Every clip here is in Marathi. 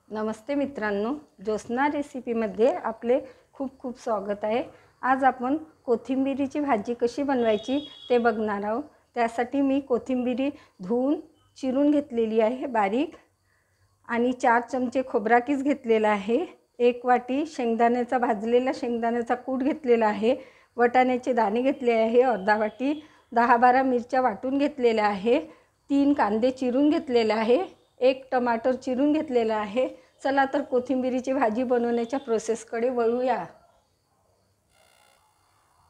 नमस्ते मित्रांनो, ज्योत्स्ना रेसिपीमध्ये आपले खूप खूप स्वागत आहे। आज आपण कोथिंबीरीची भाजी कशी बनवायची ते बघणार आहोत। त्यासाठी मी कोथिंबीरी धुवून चिरून घेतलेली आहे बारीक आणि 4 चमचे खोबरा कीस घेतलेला आहे। 1 वाटी शेंगदाण्याचा भाजलेला शेंगदाण्याचा कूट घेतलेला आहे। वाटाण्याचे दाणे घेतले आहे अर्धा वाटी। 10-12 मिरच्या वाटून घेतलेल्या आहे। 3 कांदे चिरून घेतलेले आहे। 1 टमाटर चिरून घेतलेला आहे। चला तर कोथिंबीरीची भाजी बनवण्याच्या प्रोसेसकडे वळूया।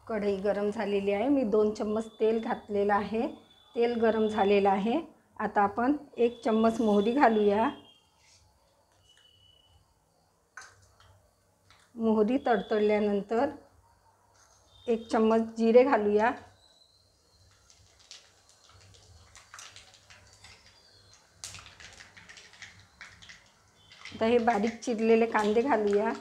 कढई गरम झालेली आहे। मी 2 चम्मच तेल घातलेलं आहे। तेल गरम झालेलं आहे। आता आपण 1 चम्मच मोहरी घालूया। मोहरी तडतडल्यानंतर 1 चम्मच जिरे घालूया। आता हे बारीक चिरलेले कांदे घालूया।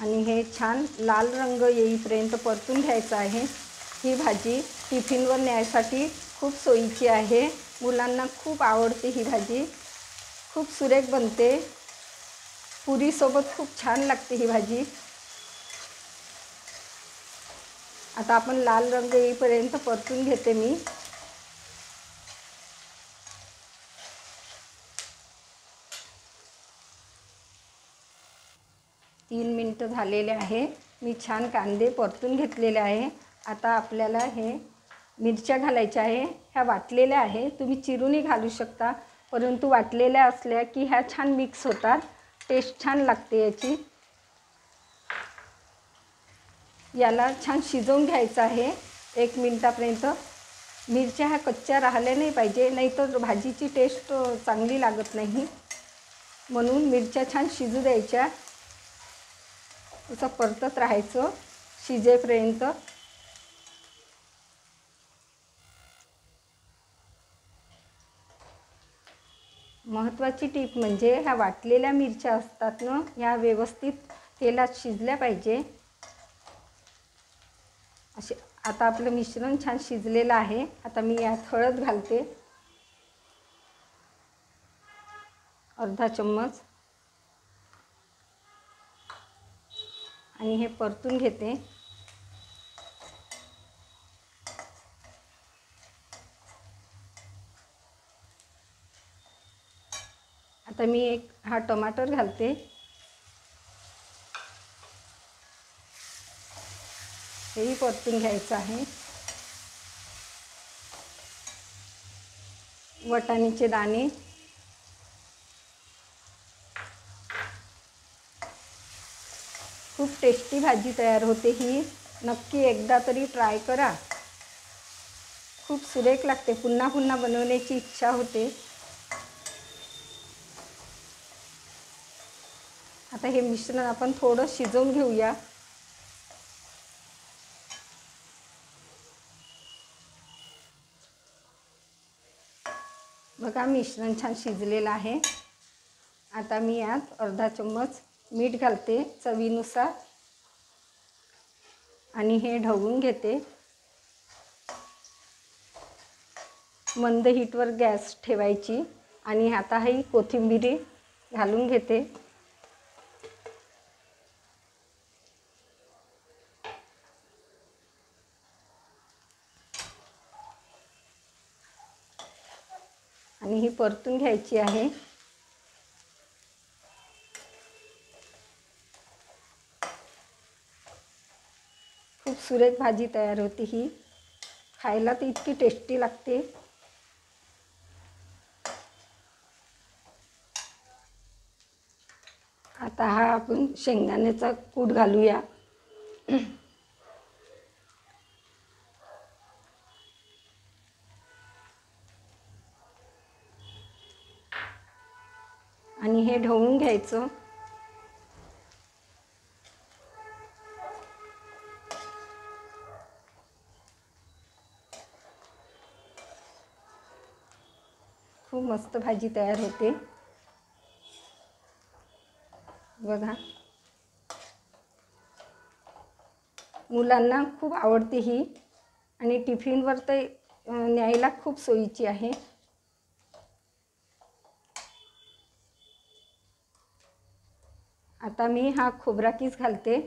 आणि हे छान लाल रंग येईपर्यंत परतून घ्यायचं आहे। ही भाजी टिफिनवर न्यायसाठी खूप सोयीची आहे। मुलांना खूप आवडते ही भाजी। खूप सुरेख बनते। पुरी सोबत खूप छान लागते ही भाजी। आता आपण लाल रंग येईपर्यंत परतून घेते मी। तीन मिनिट झालेले आहे। मी छान कांदे परतून घेतलेले आहे। आता आपल्याला हे मिरच्या घालायच्या आहे। ह्या वाटलेल्या आहे, तुम्ही चिरूनही घालू शकता, परंतु वाटलेल्या असल्या की ह्या छान मिक्स होतात, टेस्ट छान लागते याची। याला छान शिजवून घ्यायचं आहे 1 मिनिटापर्यंत। मिरच्या ह्या कच्च्या राहिल्या नाही पाहिजे, नाहीतर भाजीची टेस्ट चांगली लागत नाही। म्हणून मिरच्या छान शिजू द्यायच्या। असं परतत राहायचं शिजेपर्यंत। महत्त्वाची टिप म्हणजे ह्या वाटलेल्या मिरच्या असतात ना, ह्या व्यवस्थित तेलात शिजल्या पाहिजे। असे आता आपलं मिश्रण छान शिजलेलं आहे। आता मी यात हळद घालते अर्धा चम्मच आणि हे परतून घेते। आता मी हा टमाटर घालते। हेही परतून घ्यायचं आहे। वाटाण्याचे दाणे, खूप टेस्टी भाजी तयार होते ही। नक्की एकदा तरी ट्राय करा। खूप सुरेख लागते, पुन्हा पुन्हा बनवण्याची इच्छा होते। आता हे मिश्रण आपण थोडं शिजवून घेऊया। बघा मिश्रण छान शिजलेलं आहे। आता मी यात अर्धा चम्मच मीठ घालते चवीनुसार आणि हे ढवळून घेते। मंद हीटवर गॅस ठेवायची आणि आता ही कोथिंबीर घालून घेते। आणि ही परतून घ्यायची आहे। खूप सुरेख भाजी तयार होती ही। खायला तर इतकी टेस्टी लागते। आता हा आपण शेंगदाण्याचा कूट घालूया। आणि हे ढवळून घ्यायचं। खूप मस्त भाजी तयार होते। बघा, मुलांना खूप आवडते ही आणि टिफिनवर तर न्यायला खूप सोयीची आहे। आता मी हा खोबरा कीस घालते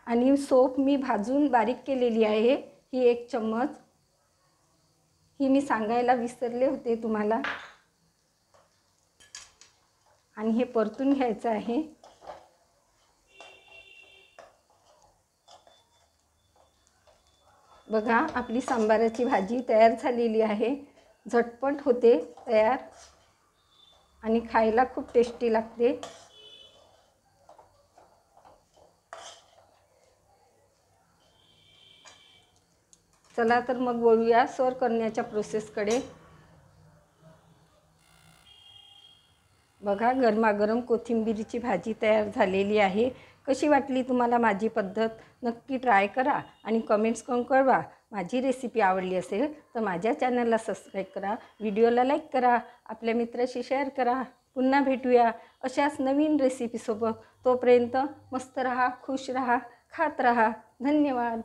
आणि सोप मी भाजून बारीक केलेली आहे, ही 1 चम्मच। ही मी सांगायला विसरले होते तुम्हाला। आणि हे परतून घ्यायचं आहे। बघा, आपली सांबाराची भाजी तयार झालेली आहे। झटपट होते तयार आणि खायला खूप टेस्टी लागते। चला तर मग वळूया सर्व करण्याच्या प्रोसेसकडे। बघा, गरमागरम कोथिंबीरीची भाजी तयार झालेली आहे। कशी वाटली तुम्हाला माझी पद्धत? नक्की ट्राय करा आणि कमेंट्स करून कळवा। माझी रेसिपी आवडली असेल तर माझ्या चॅनलला सबस्क्राईब करा, व्हिडिओला लाईक करा, आपल्या मित्राशी शेअर करा। पुन्हा भेटूया अशाच नवीन रेसिपीसोबत। तोपर्यंत मस्त रहा, खुश रहा, खात रहा। धन्यवाद।